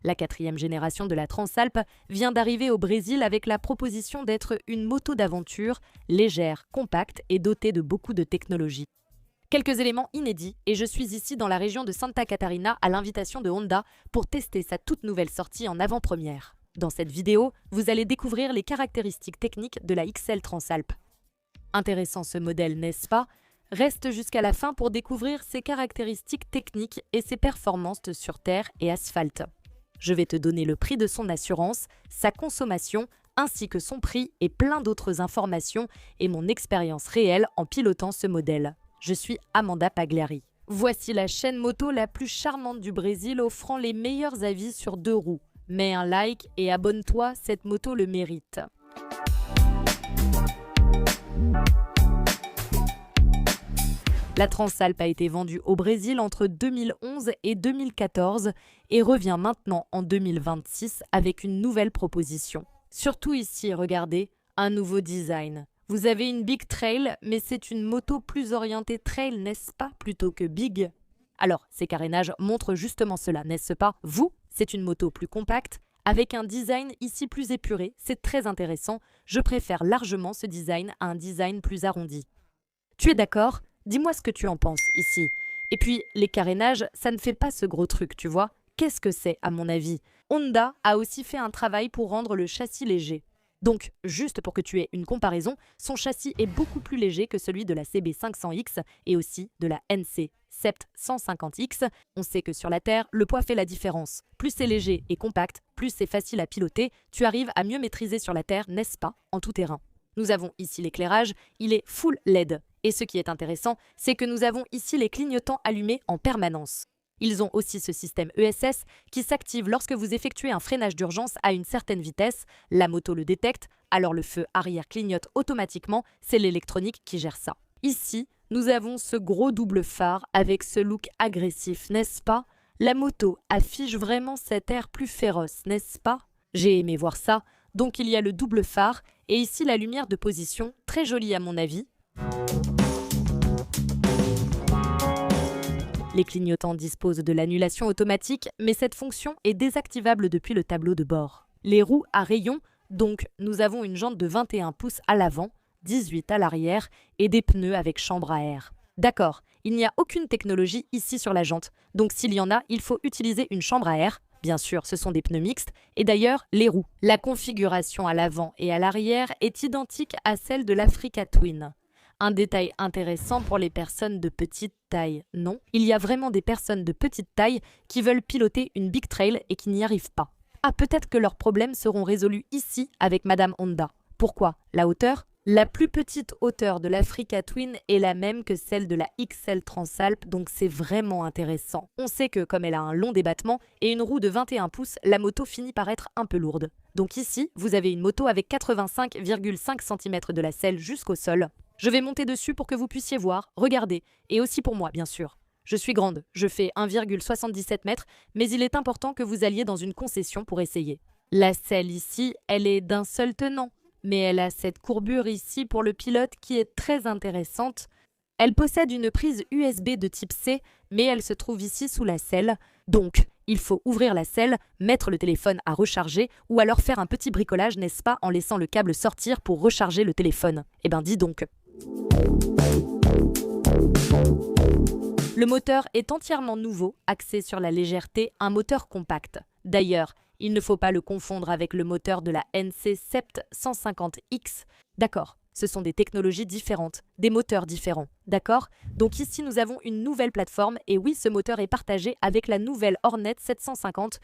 La 4e génération de la Transalp vient d'arriver au Brésil avec la proposition d'être une moto d'aventure, légère, compacte et dotée de beaucoup de technologies. Quelques éléments inédits et je suis ici dans la région de Santa Catarina à l'invitation de Honda pour tester sa toute nouvelle sortie en avant-première. Dans cette vidéo, vous allez découvrir les caractéristiques techniques de la XL Transalp. Intéressant ce modèle, n'est-ce pas? Reste jusqu'à la fin pour découvrir ses caractéristiques techniques et ses performances sur terre et asphalte. Je vais te donner le prix de son assurance, sa consommation, ainsi que son prix et plein d'autres informations et mon expérience réelle en pilotant ce modèle. Je suis Amanda Pagliari. Voici la chaîne moto la plus charmante du Brésil offrant les meilleurs avis sur 2 roues. Mets un like et abonne-toi, cette moto le mérite. La Transalp a été vendue au Brésil entre 2011 et 2014 et revient maintenant en 2026 avec une nouvelle proposition. Surtout ici, regardez, un nouveau design. Vous avez une Big Trail, mais c'est une moto plus orientée trail, n'est-ce pas, plutôt que big? Alors, ces carénages montrent justement cela, n'est-ce pas? Vous, c'est une moto plus compacte, avec un design ici plus épuré, c'est très intéressant. Je préfère largement ce design à un design plus arrondi. Tu es d'accord? Dis-moi ce que tu en penses ici. Et puis, les carénages, ça ne fait pas ce gros truc, tu vois? Qu'est-ce que c'est, à mon avis? Honda a aussi fait un travail pour rendre le châssis léger. Donc, juste pour que tu aies une comparaison, son châssis est beaucoup plus léger que celui de la CB500X et aussi de la NC Sept 150X. On sait que sur la Terre, le poids fait la différence. Plus c'est léger et compact, plus c'est facile à piloter, tu arrives à mieux maîtriser sur la Terre, n'est-ce pas, en tout terrain. Nous avons ici l'éclairage, il est full LED. Et ce qui est intéressant, c'est que nous avons ici les clignotants allumés en permanence. Ils ont aussi ce système ESS qui s'active lorsque vous effectuez un freinage d'urgence à une certaine vitesse. La moto le détecte, alors le feu arrière clignote automatiquement, c'est l'électronique qui gère ça. Ici, nous avons ce gros double phare avec ce look agressif, n'est-ce pas? La moto affiche vraiment cet air plus féroce, n'est-ce pas? J'ai aimé voir ça. Donc il y a le double phare et ici la lumière de position, très jolie à mon avis. Les clignotants disposent de l'annulation automatique, mais cette fonction est désactivable depuis le tableau de bord. Les roues à rayons, donc nous avons une jante de 21 pouces à l'avant, 18 à l'arrière et des pneus avec chambre à air. D'accord, il n'y a aucune technologie ici sur la jante, donc s'il y en a, il faut utiliser une chambre à air. Bien sûr, ce sont des pneus mixtes, et d'ailleurs, les roues. La configuration à l'avant et à l'arrière est identique à celle de l'Africa Twin. Un détail intéressant pour les personnes de petite taille, non? Il y a vraiment des personnes de petite taille qui veulent piloter une Big Trail et qui n'y arrivent pas. Ah, peut-être que leurs problèmes seront résolus ici avec Madame Honda. Pourquoi? La hauteur? La plus petite hauteur de l'Africa Twin est la même que celle de la XL Transalp, donc c'est vraiment intéressant. On sait que comme elle a un long débattement et une roue de 21 pouces, la moto finit par être un peu lourde. Donc ici, vous avez une moto avec 85,5 cm de la selle jusqu'au sol. Je vais monter dessus pour que vous puissiez voir, regarder, et aussi pour moi bien sûr. Je suis grande, je fais 1,77 m, mais il est important que vous alliez dans une concession pour essayer. La selle ici, elle est d'un seul tenant. Mais elle a cette courbure ici pour le pilote qui est très intéressante. Elle possède une prise USB de type C, mais elle se trouve ici sous la selle. Donc, il faut ouvrir la selle, mettre le téléphone à recharger ou alors faire un petit bricolage, n'est-ce pas, en laissant le câble sortir pour recharger le téléphone. Eh ben dis donc. Le moteur est entièrement nouveau, axé sur la légèreté, un moteur compact. D'ailleurs, il ne faut pas le confondre avec le moteur de la NC Sept 150X. D'accord, ce sont des technologies différentes, des moteurs différents. D'accord? Donc ici, nous avons une nouvelle plateforme et oui, ce moteur est partagé avec la nouvelle Hornet 750.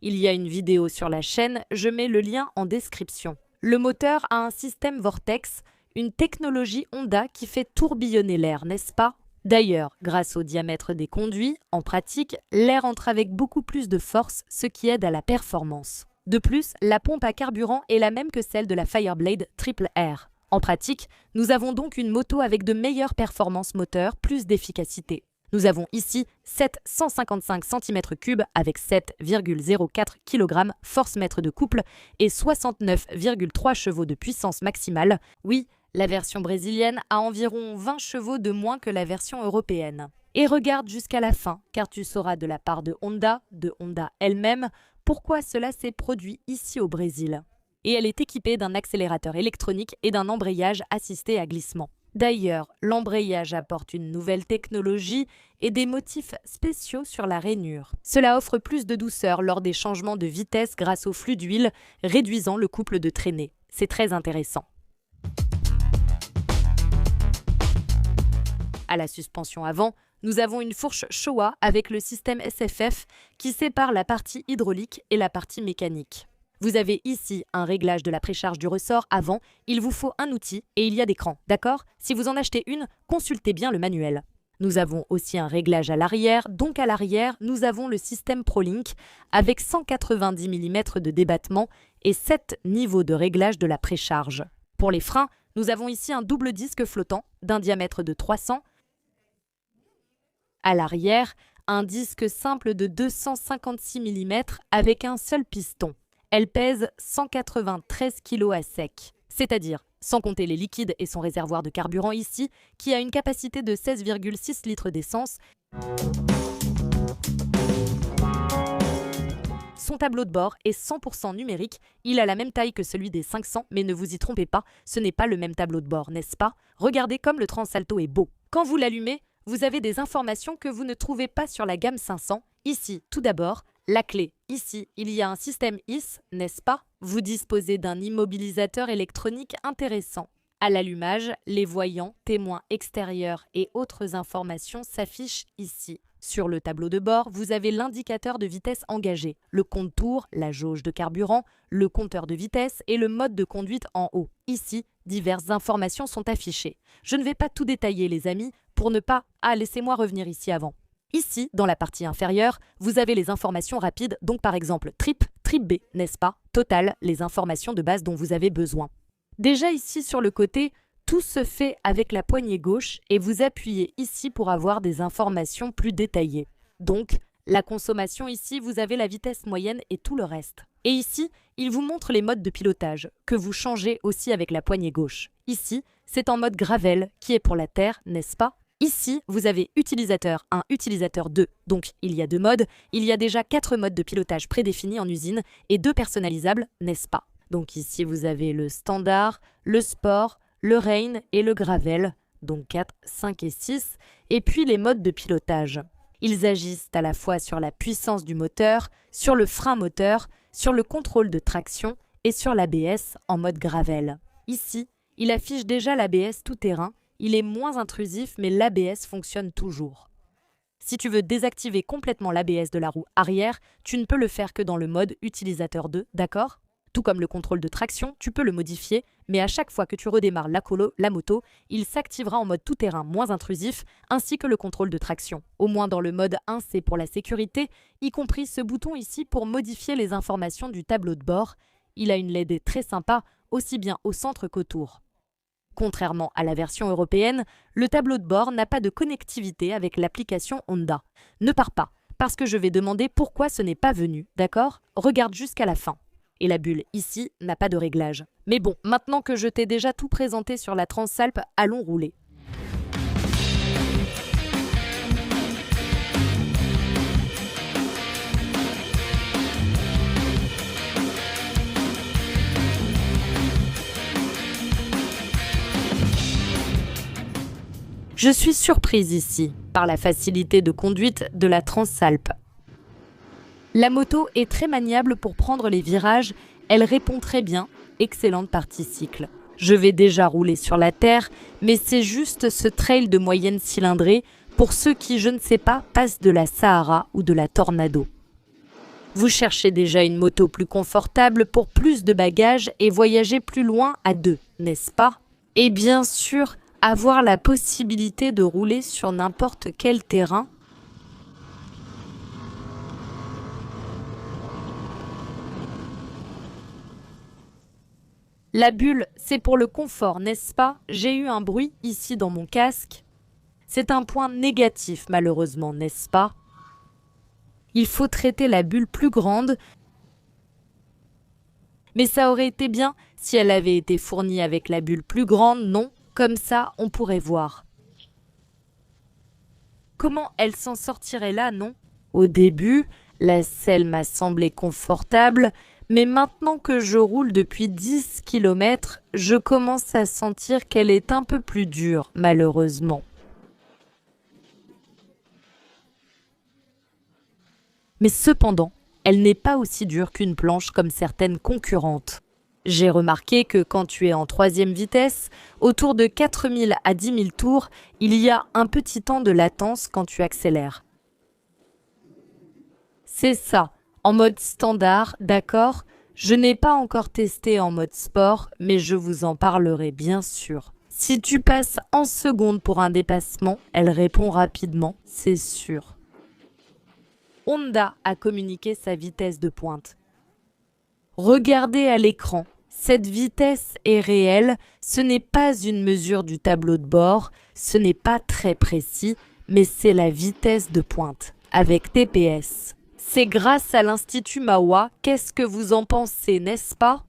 Il y a une vidéo sur la chaîne, je mets le lien en description. Le moteur a un système Vortex, une technologie Honda qui fait tourbillonner l'air, n'est-ce pas? D'ailleurs, grâce au diamètre des conduits, en pratique, l'air entre avec beaucoup plus de force, ce qui aide à la performance. De plus, la pompe à carburant est la même que celle de la Fireblade Triple R. En pratique, nous avons donc une moto avec de meilleures performances moteurs, plus d'efficacité. Nous avons ici 755 cm3 avec 7,04 kg force-mètre de couple et 69,3 chevaux de puissance maximale. Oui, la version brésilienne a environ 20 chevaux de moins que la version européenne. Et regarde jusqu'à la fin, car tu sauras de la part de Honda elle-même, pourquoi cela s'est produit ici au Brésil. Et elle est équipée d'un accélérateur électronique et d'un embrayage assisté à glissement. D'ailleurs, l'embrayage apporte une nouvelle technologie et des motifs spéciaux sur la rainure. Cela offre plus de douceur lors des changements de vitesse grâce au flux d'huile, réduisant le couple de traînée. C'est très intéressant. À la suspension avant, nous avons une fourche Showa avec le système SFF qui sépare la partie hydraulique et la partie mécanique. Vous avez ici un réglage de la précharge du ressort avant, il vous faut un outil et il y a des crans, d'accord? Si vous en achetez une, consultez bien le manuel. Nous avons aussi un réglage à l'arrière, donc à l'arrière, nous avons le système ProLink avec 190 mm de débattement et 7 niveaux de réglage de la précharge. Pour les freins, nous avons ici un double disque flottant d'un diamètre de 300. À l'arrière, un disque simple de 256 mm avec un seul piston. Elle pèse 193 kg à sec, c'est-à-dire sans compter les liquides et son réservoir de carburant ici, qui a une capacité de 16,6 litres d'essence. Son tableau de bord est 100% numérique, il a la même taille que celui des 500, mais ne vous y trompez pas, ce n'est pas le même tableau de bord, n'est-ce pas? Regardez comme le Transalto est beau. Quand vous l'allumez, vous avez des informations que vous ne trouvez pas sur la gamme 500. Ici, tout d'abord, la clé. Ici, il y a un système IS, n'est-ce pas? Vous disposez d'un immobilisateur électronique intéressant. À l'allumage, les voyants, témoins extérieurs et autres informations s'affichent ici. Sur le tableau de bord, vous avez l'indicateur de vitesse engagé, le compte-tours, la jauge de carburant, le compteur de vitesse et le mode de conduite en haut. Ici, diverses informations sont affichées. Je ne vais pas tout détailler, les amis, pour ne pas... Ah, laissez-moi revenir ici avant. Ici, dans la partie inférieure, vous avez les informations rapides, donc par exemple trip B, n'est-ce pas? Total, les informations de base dont vous avez besoin. Déjà ici sur le côté, tout se fait avec la poignée gauche et vous appuyez ici pour avoir des informations plus détaillées. Donc, la consommation ici, vous avez la vitesse moyenne et tout le reste. Et ici, il vous montre les modes de pilotage, que vous changez aussi avec la poignée gauche. Ici, c'est en mode gravel, qui est pour la terre, n'est-ce pas? Ici, vous avez utilisateur 1, utilisateur 2, donc il y a 2 modes. Il y a déjà 4 modes de pilotage prédéfinis en usine et 2 personnalisables, n'est-ce pas? Donc ici, vous avez le standard, le sport, le rain et le gravel, donc 4, 5 et 6, et puis les modes de pilotage. Ils agissent à la fois sur la puissance du moteur, sur le frein moteur, sur le contrôle de traction et sur l'ABS en mode gravel. Ici, il affiche déjà l'ABS tout-terrain. Il est moins intrusif, mais l'ABS fonctionne toujours. Si tu veux désactiver complètement l'ABS de la roue arrière, tu ne peux le faire que dans le mode utilisateur 2, d'accord? Tout comme le contrôle de traction, tu peux le modifier, mais à chaque fois que tu redémarres la moto, il s'activera en mode tout-terrain moins intrusif, ainsi que le contrôle de traction. Au moins dans le mode 1, c'est pour la sécurité, y compris ce bouton ici pour modifier les informations du tableau de bord. Il a une LED très sympa, aussi bien au centre qu'autour. Contrairement à la version européenne, le tableau de bord n'a pas de connectivité avec l'application Honda. Ne pars pas, parce que je vais demander pourquoi ce n'est pas venu, d'accord? Regarde jusqu'à la fin. Et la bulle ici n'a pas de réglage. Mais bon, maintenant que je t'ai déjà tout présenté sur la Transalp, allons rouler. Je suis surprise ici par la facilité de conduite de la Transalp. La moto est très maniable pour prendre les virages, elle répond très bien, excellente partie cycle. Je vais déjà rouler sur la terre, mais c'est juste ce trail de moyenne cylindrée pour ceux qui, je ne sais pas, passent de la Sahara ou de la Tornado. Vous cherchez déjà une moto plus confortable pour plus de bagages et voyager plus loin à deux, n'est-ce pas? Et bien sûr, avoir la possibilité de rouler sur n'importe quel terrain. La bulle, c'est pour le confort, n'est-ce pas? J'ai eu un bruit ici dans mon casque. C'est un point négatif, malheureusement, n'est-ce pas? Il faut traiter la bulle plus grande. Mais ça aurait été bien si elle avait été fournie avec la bulle plus grande, non? Comme ça, on pourrait voir. Comment elle s'en sortirait là, non? Au début, la selle m'a semblé confortable, mais maintenant que je roule depuis 10 km, je commence à sentir qu'elle est un peu plus dure, malheureusement. Mais cependant, elle n'est pas aussi dure qu'une planche comme certaines concurrentes. J'ai remarqué que quand tu es en 3e vitesse, autour de 4000 à 10 000 tours, il y a un petit temps de latence quand tu accélères. C'est ça, en mode standard, d'accord? Je n'ai pas encore testé en mode sport, mais je vous en parlerai bien sûr. Si tu passes en seconde pour un dépassement, elle répond rapidement, c'est sûr. Honda a communiqué sa vitesse de pointe. Regardez à l'écran, cette vitesse est réelle, ce n'est pas une mesure du tableau de bord, ce n'est pas très précis, mais c'est la vitesse de pointe, avec TPS. C'est grâce à l'Institut Mahwah, qu'est-ce que vous en pensez, n'est-ce pas?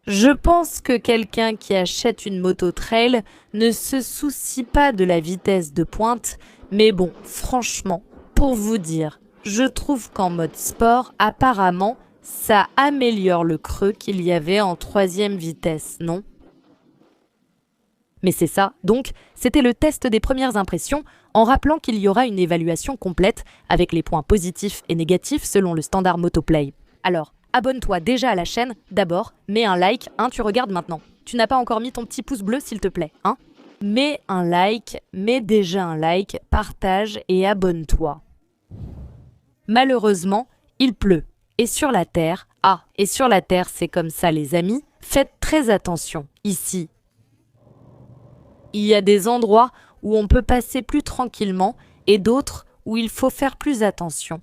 Je pense que quelqu'un qui achète une moto trail ne se soucie pas de la vitesse de pointe, mais bon, franchement, pour vous dire, je trouve qu'en mode sport, apparemment, ça améliore le creux qu'il y avait en 3e vitesse, non? Mais c'est ça, donc, c'était le test des premières impressions, en rappelant qu'il y aura une évaluation complète avec les points positifs et négatifs selon le standard Motoplay. Alors, abonne-toi déjà à la chaîne, d'abord, mets un like, tu regardes maintenant. Tu n'as pas encore mis ton petit pouce bleu s'il te plaît, Mets un like, mets déjà un like, partage et abonne-toi. Malheureusement, il pleut. Et sur la Terre, c'est comme ça les amis, faites très attention, ici. Il y a des endroits où on peut passer plus tranquillement et d'autres où il faut faire plus attention.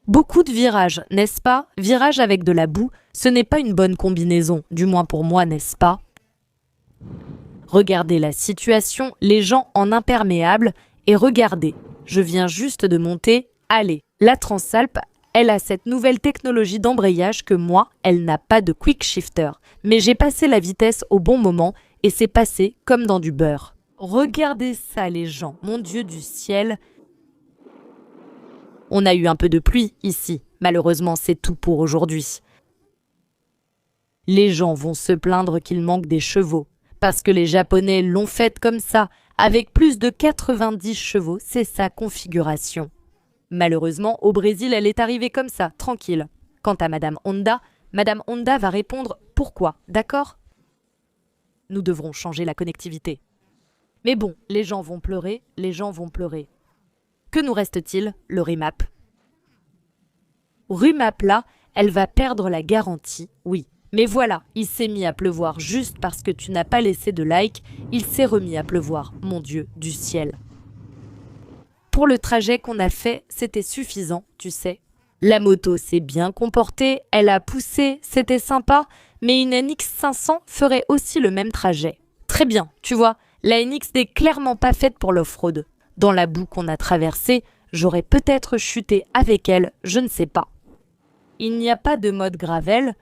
Beaucoup de virages, n'est-ce pas? Virages avec de la boue, ce n'est pas une bonne combinaison, du moins pour moi, n'est-ce pas? Regardez la situation, les gens en imperméable, et regardez, je viens juste de monter, allez, la Transalp, elle a cette nouvelle technologie d'embrayage que moi, elle n'a pas de quick shifter. Mais j'ai passé la vitesse au bon moment et c'est passé comme dans du beurre. Regardez ça les gens, mon Dieu du ciel. On a eu un peu de pluie ici, malheureusement c'est tout pour aujourd'hui. Les gens vont se plaindre qu'il manque des chevaux, parce que les Japonais l'ont faite comme ça, avec plus de 90 chevaux, c'est sa configuration. Malheureusement, au Brésil, elle est arrivée comme ça, tranquille. Quant à Madame Honda va répondre « Pourquoi ?» D'accord? Nous devrons changer la connectivité. Mais bon, les gens vont pleurer. Que nous reste-t-il? Le remap. Remap là, elle va perdre la garantie, oui. Mais voilà, il s'est mis à pleuvoir juste parce que tu n'as pas laissé de like. Il s'est remis à pleuvoir, mon Dieu du ciel. Pour le trajet qu'on a fait, c'était suffisant, tu sais. La moto s'est bien comportée, elle a poussé, c'était sympa, mais une NX 500 ferait aussi le même trajet. Très bien, tu vois, la NX n'est clairement pas faite pour l'off-road. Dans la boue qu'on a traversée, j'aurais peut-être chuté avec elle, je ne sais pas. Il n'y a pas de mode gravel,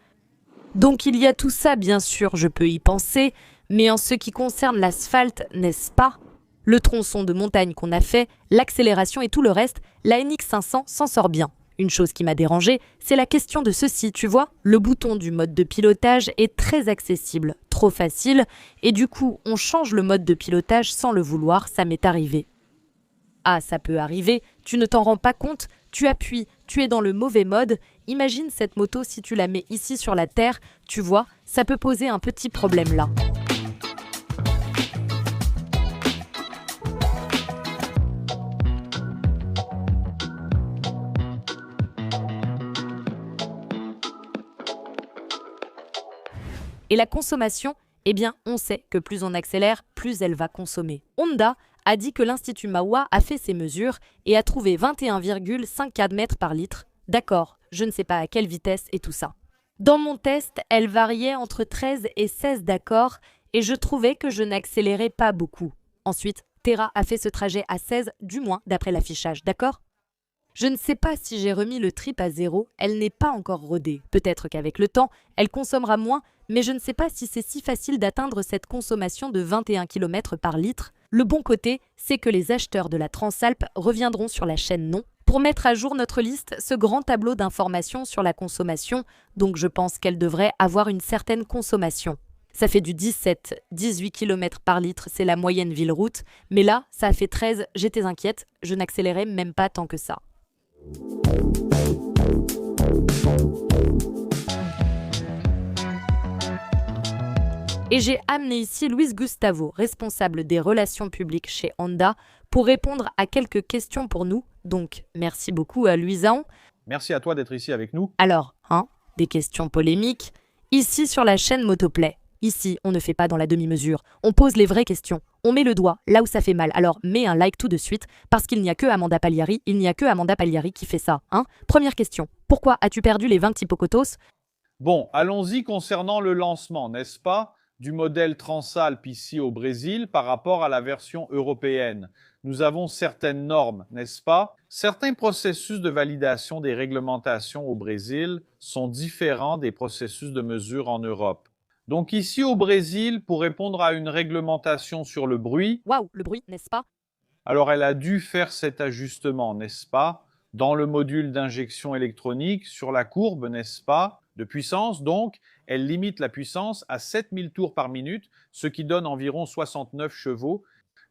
donc il y a tout ça bien sûr, je peux y penser, mais en ce qui concerne l'asphalte, n'est-ce pas? Le tronçon de montagne qu'on a fait, l'accélération et tout le reste, la NX 500 s'en sort bien. Une chose qui m'a dérangée, c'est la question de ceci, tu vois? Le bouton du mode de pilotage est très accessible, trop facile, et du coup, on change le mode de pilotage sans le vouloir, ça m'est arrivé. Ah, ça peut arriver, tu ne t'en rends pas compte, tu appuies, tu es dans le mauvais mode, imagine cette moto si tu la mets ici sur la terre, tu vois, ça peut poser un petit problème là. Et la consommation, eh bien, on sait que plus on accélère, plus elle va consommer. Honda a dit que l'Institut Mahwah a fait ses mesures et a trouvé 21,54 mètres par litre. D'accord, je ne sais pas à quelle vitesse et tout ça. Dans mon test, elle variait entre 13 et 16 d'accord et je trouvais que je n'accélérais pas beaucoup. Ensuite, Terra a fait ce trajet à 16, du moins d'après l'affichage, d'accord? Je ne sais pas si j'ai remis le trip à 0, elle n'est pas encore rodée. Peut-être qu'avec le temps, elle consommera moins, mais je ne sais pas si c'est si facile d'atteindre cette consommation de 21 km par litre. Le bon côté, c'est que les acheteurs de la Transalp reviendront sur la chaîne Non pour mettre à jour notre liste, ce grand tableau d'informations sur la consommation, donc je pense qu'elle devrait avoir une certaine consommation. Ça fait du 17-18 km par litre, c'est la moyenne ville-route, mais là, ça a fait 13, j'étais inquiète, je n'accélérais même pas tant que ça. Et j'ai amené ici Luis Gustavo, responsable des relations publiques chez Honda, pour répondre à quelques questions pour nous. Donc, merci beaucoup à Luisan. Merci à toi d'être ici avec nous. Alors, des questions polémiques. Ici sur la chaîne Motoplay. Ici, on ne fait pas dans la demi-mesure. On pose les vraies questions. On met le doigt là où ça fait mal. Alors, mets un like tout de suite, parce qu'il n'y a que Amanda Pagliari. Il n'y a que Amanda Pagliari qui fait ça. Première question. Pourquoi as-tu perdu les 20 Hippocotos ? Bon, allons-y concernant le lancement, n'est-ce pas, du modèle Transalp ici au Brésil par rapport à la version européenne. Nous avons certaines normes, n'est-ce pas? Certains processus de validation des réglementations au Brésil sont différents des processus de mesure en Europe. Donc ici au Brésil, pour répondre à une réglementation sur le bruit, waouh, le bruit, n'est-ce pas? Alors elle a dû faire cet ajustement, n'est-ce pas? Dans le module d'injection électronique, sur la courbe, n'est-ce pas? De puissance, donc, elle limite la puissance à 7000 tours par minute, ce qui donne environ 69 chevaux.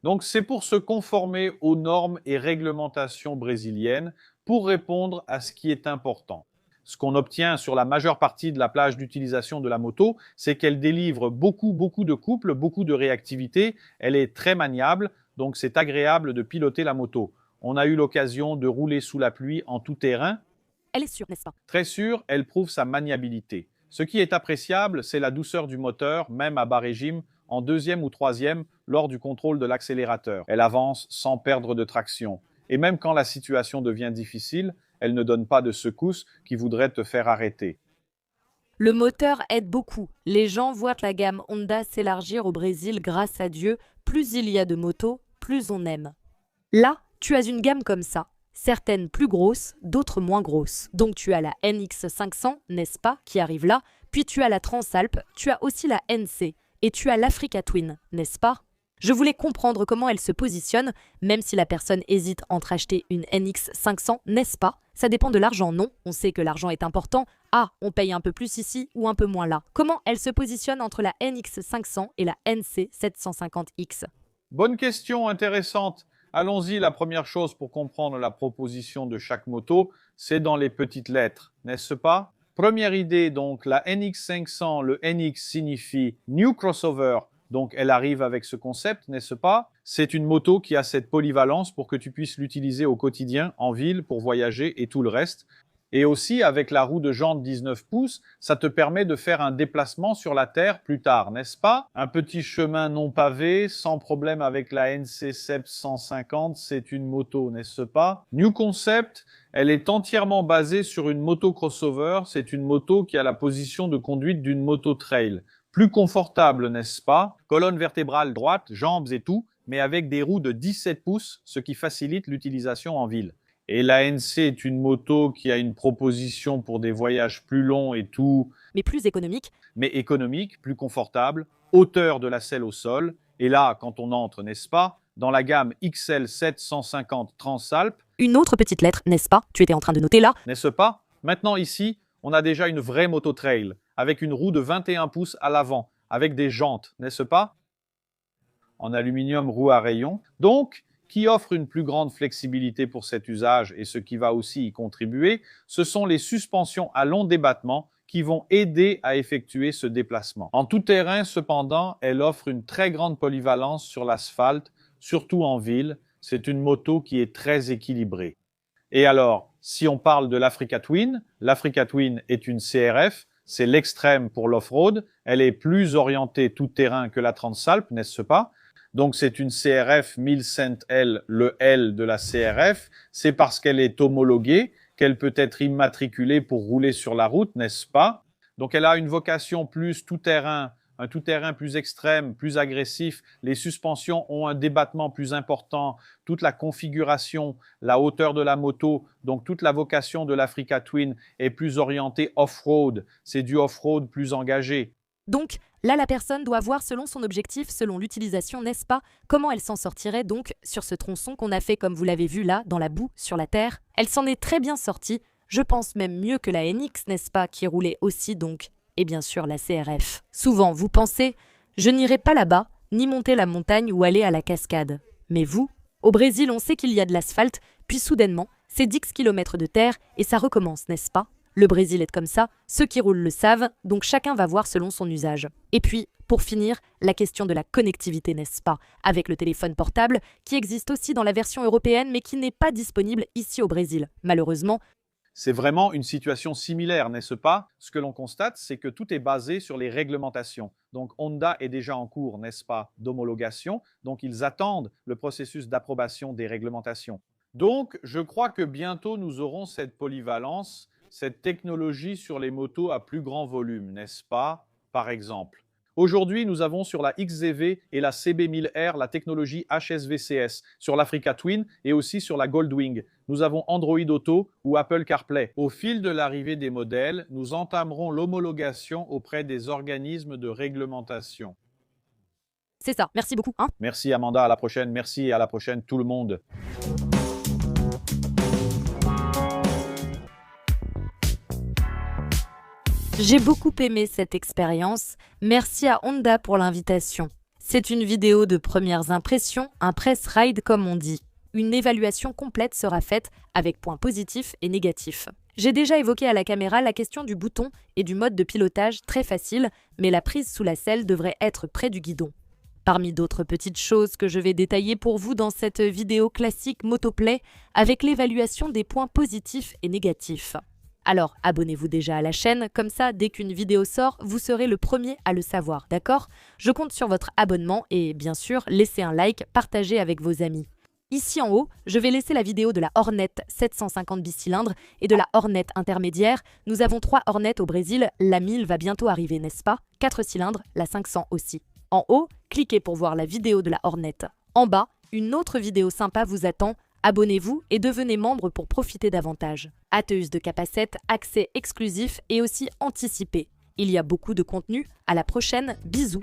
Donc c'est pour se conformer aux normes et réglementations brésiliennes pour répondre à ce qui est important. Ce qu'on obtient sur la majeure partie de la plage d'utilisation de la moto, c'est qu'elle délivre beaucoup de couple, beaucoup de réactivité. Elle est très maniable, donc c'est agréable de piloter la moto. On a eu l'occasion de rouler sous la pluie en tout terrain. Elle est sûre, n'est-ce pas? Très sûre, elle prouve sa maniabilité. Ce qui est appréciable, c'est la douceur du moteur, même à bas régime, en deuxième ou troisième, lors du contrôle de l'accélérateur. Elle avance sans perdre de traction. Et même quand la situation devient difficile, elle ne donne pas de secousses qui voudraient te faire arrêter. Le moteur aide beaucoup. Les gens voient la gamme Honda s'élargir au Brésil grâce à Dieu. Plus il y a de motos, plus on aime. Là, tu as une gamme comme ça. Certaines plus grosses, d'autres moins grosses. Donc tu as la NX500, n'est-ce pas, qui arrive là, puis tu as la Transalp, tu as aussi la NC, et tu as l'Africa Twin, n'est-ce pas? Je voulais comprendre comment elle se positionne, même si la personne hésite entre acheter une NX500, n'est-ce pas? Ça dépend de l'argent, non? On sait que l'argent est important. Ah, on paye un peu plus ici ou un peu moins là. Comment elle se positionne entre la NX500 et la NC750X? Bonne question, intéressante. Allons-y, la première chose pour comprendre la proposition de chaque moto, c'est dans les petites lettres, n'est-ce pas? Première idée, donc, la NX500, le NX signifie New Crossover, donc elle arrive avec ce concept, n'est-ce pas? C'est une moto qui a cette polyvalence pour que tu puisses l'utiliser au quotidien, en ville, pour voyager et tout le reste. Et aussi, avec la roue de jante 19 pouces, ça te permet de faire un déplacement sur la terre plus tard, n'est-ce pas? Un petit chemin non pavé, sans problème avec la NC750, c'est une moto, n'est-ce pas? New Concept, elle est entièrement basée sur une moto crossover, c'est une moto qui a la position de conduite d'une moto trail. Plus confortable, n'est-ce pas? Colonne vertébrale droite, jambes et tout, mais avec des roues de 17 pouces, ce qui facilite l'utilisation en ville. Et la NC est une moto qui a une proposition pour des voyages plus longs et tout. Mais plus économique. Mais économique, plus confortable, hauteur de la selle au sol. Et là, quand on entre, n'est-ce pas, dans la gamme XL 750 Transalp. Une autre petite lettre, n'est-ce pas? Tu étais en train de noter là. N'est-ce pas? Maintenant ici, on a déjà une vraie moto trail, avec une roue de 21 pouces à l'avant, avec des jantes, n'est-ce pas? En aluminium roue à rayons. Donc, qui offre une plus grande flexibilité pour cet usage et ce qui va aussi y contribuer, ce sont les suspensions à long débattement qui vont aider à effectuer ce déplacement. En tout terrain, cependant, elle offre une très grande polyvalence sur l'asphalte, surtout en ville. C'est une moto qui est très équilibrée. Et alors, si on parle de l'Africa Twin est une CRF, c'est l'extrême pour l'off-road. Elle est plus orientée tout terrain que la Transalp, n'est-ce pas? Donc c'est une CRF 1100L, le L de la CRF, c'est parce qu'elle est homologuée qu'elle peut être immatriculée pour rouler sur la route, n'est-ce pas? Donc elle a une vocation plus tout-terrain, un tout-terrain plus extrême, plus agressif, les suspensions ont un débattement plus important, toute la configuration, la hauteur de la moto, donc toute la vocation de l'Africa Twin est plus orientée off-road, c'est du off-road plus engagé. Donc là, la personne doit voir selon son objectif, selon l'utilisation, n'est-ce pas, comment elle s'en sortirait donc sur ce tronçon qu'on a fait comme vous l'avez vu là, dans la boue, sur la terre. Elle s'en est très bien sortie, je pense même mieux que la NX, n'est-ce pas, qui roulait aussi donc, et bien sûr la CRF. Souvent, vous pensez, je n'irai pas là-bas, ni monter la montagne ou aller à la cascade. Mais vous, au Brésil, on sait qu'il y a de l'asphalte, puis soudainement, c'est 10 km de terre et ça recommence, n'est-ce pas? Le Brésil est comme ça, ceux qui roulent le savent, donc chacun va voir selon son usage. Et puis, pour finir, la question de la connectivité, n'est-ce pas? Avec le téléphone portable, qui existe aussi dans la version européenne, mais qui n'est pas disponible ici au Brésil. Malheureusement, C'est vraiment une situation similaire, n'est-ce pas? Ce que l'on constate, c'est que tout est basé sur les réglementations. Donc Honda est déjà en cours, n'est-ce pas, d'homologation. Donc ils attendent le processus d'approbation des réglementations. Donc je crois que bientôt nous aurons cette polyvalence, cette technologie sur les motos à plus grand volume, n'est-ce pas? Par exemple. Aujourd'hui, nous avons sur la XZV et la CB1000R la technologie HSVCS, sur l'Africa Twin et aussi sur la Goldwing. Nous avons Android Auto ou Apple CarPlay. Au fil de l'arrivée des modèles, nous entamerons l'homologation auprès des organismes de réglementation. c'est ça. Merci beaucoup. Hein? Merci Amanda, à la prochaine. Merci et à la prochaine tout le monde. J'ai beaucoup aimé cette expérience. Merci à Honda pour l'invitation. C'est une vidéo de premières impressions, un press ride comme on dit. Une évaluation complète sera faite avec points positifs et négatifs. J'ai déjà évoqué à la caméra la question du bouton et du mode de pilotage très facile, mais la prise sous la selle devrait être près du guidon. Parmi d'autres petites choses que je vais détailler pour vous dans cette vidéo classique Motoplay avec l'évaluation des points positifs et négatifs. Alors, abonnez-vous déjà à la chaîne, comme ça, dès qu'une vidéo sort, vous serez le premier à le savoir, d'accord? Je compte sur votre abonnement et, bien sûr, laissez un like, partagez avec vos amis. Ici en haut, je vais laisser la vidéo de la Hornet 750 bicylindres et de la Hornet intermédiaire. Nous avons 3 Hornet au Brésil, la 1000 va bientôt arriver, n'est-ce pas? 4 cylindres, la 500 aussi. En haut, cliquez pour voir la vidéo de la Hornet. En bas, une autre vidéo sympa vous attend. Abonnez-vous et devenez membre pour profiter davantage. Atheus de Capacette, accès exclusif et aussi anticipé. Il y a beaucoup de contenu. À la prochaine, bisous.